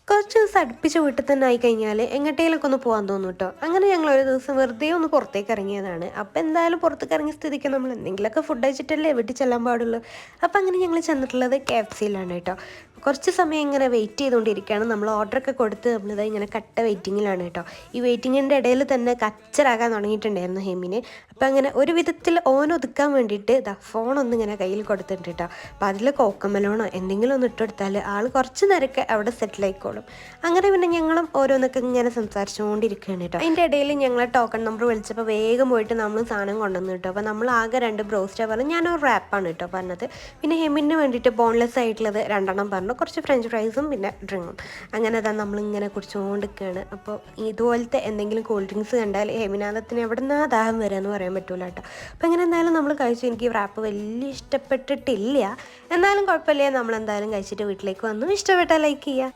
കുറച്ച് ദിവസം അടുപ്പിച്ച് വീട്ടിൽ തന്നെ ആയി കഴിഞ്ഞാൽ എങ്ങോട്ടേലൊക്കെ ഒന്ന് പോകാൻ തോന്നും കേട്ടോ. അങ്ങനെ ഞങ്ങൾ ഒരു ദിവസം വെറുതെ ഒന്ന് പുറത്തേക്ക് ഇറങ്ങിയതാണ്. അപ്പോൾ എന്തായാലും പുറത്തേക്ക് ഇറങ്ങിയ സ്ഥിതിക്ക് നമ്മൾ എന്തെങ്കിലുമൊക്കെ ഫുഡ് കഴിച്ചിട്ടല്ലേ വീട്ടിൽ ചെല്ലാൻ പാടുള്ളൂ. അപ്പോൾ അങ്ങനെ ഞങ്ങൾ ചെന്നിട്ടുള്ളത് KFC-യിലാണ് കേട്ടോ. കുറച്ച് സമയം ഇങ്ങനെ വെയിറ്റ് ചെയ്തുകൊണ്ടിരിക്കുകയാണ്. നമ്മൾ ഓർഡറൊക്കെ കൊടുത്ത് നമ്മളിത് ഇങ്ങനെ കട്ട വെയിറ്റിങ്ങിലാണ് കേട്ടോ. ഈ വെയിറ്റിങ്ങിൻ്റെ ഇടയിൽ തന്നെ കച്ചറാകാൻ തുടങ്ങിയിട്ടുണ്ടായിരുന്നു ഹെമിന്. അപ്പോൾ അങ്ങനെ ഒരു വിധത്തിൽ ഓനൊതുക്കാൻ വേണ്ടിയിട്ട് ഫോണൊന്നും ഇങ്ങനെ കയ്യിൽ കൊടുത്തിട്ടുണ്ട് കേട്ടോ. അപ്പോൾ അതിൽ കോക്കമലോണോ എന്തെങ്കിലും ഒന്ന് ഇട്ടെടുത്താൽ ആൾ കുറച്ച് നേരമൊക്കെ അവിടെ സെറ്റിലായിക്കോളും. അങ്ങനെ പിന്നെ ഞങ്ങളും ഓരോന്നൊക്കെ ഇങ്ങനെ സംസാരിച്ചുകൊണ്ടിരിക്കുകയാണ് കേട്ടോ. അതിൻ്റെ ഇടയിൽ ഞങ്ങളെ ടോക്കൺ നമ്പർ വിളിച്ചപ്പോൾ വേഗം പോയിട്ട് നമ്മൾ സാധനം കൊണ്ടുവന്നു കേട്ടോ. അപ്പോൾ നമ്മൾ ആകെ 2 ബ്രോസ്റ്റാണ് പറഞ്ഞത്. ഞാനൊരു റാപ്പാണ് കേട്ടോ പറഞ്ഞത്. പിന്നെ ഹെമിന് വേണ്ടിയിട്ട് ബോൺലെസ് ആയിട്ടുള്ളത് 2 പറഞ്ഞു, കുറച്ച് ഫ്രഞ്ച് ഫ്രൈസും പിന്നെ ഡ്രിങ്കും. അങ്ങനെ അതാ നമ്മളിങ്ങനെ കുടിച്ചുകൊണ്ടിരിക്കുകയാണ്. അപ്പോൾ ഇതുപോലത്തെ എന്തെങ്കിലും കൂൾ ഡ്രിങ്ക്സ് കണ്ടാൽ ഹെമിനാഥത്തിന് എവിടെ നിന്നാ ദാഹം വരിക എന്ന് പറയാൻ പറ്റൂല കേട്ടോ. അപ്പോൾ അങ്ങനെ എന്തായാലും നമ്മൾ കഴിച്ചു. എനിക്ക് റാപ്പ് വലിയ ഇഷ്ടപ്പെട്ടിട്ടില്ല, എന്നാലും കുഴപ്പമില്ല. നമ്മളെന്തായാലും കഴിച്ചിട്ട് വീട്ടിലേക്ക് വന്നു. ഇഷ്ടപ്പെട്ടാൽ ലൈക്ക് ചെയ്യുക.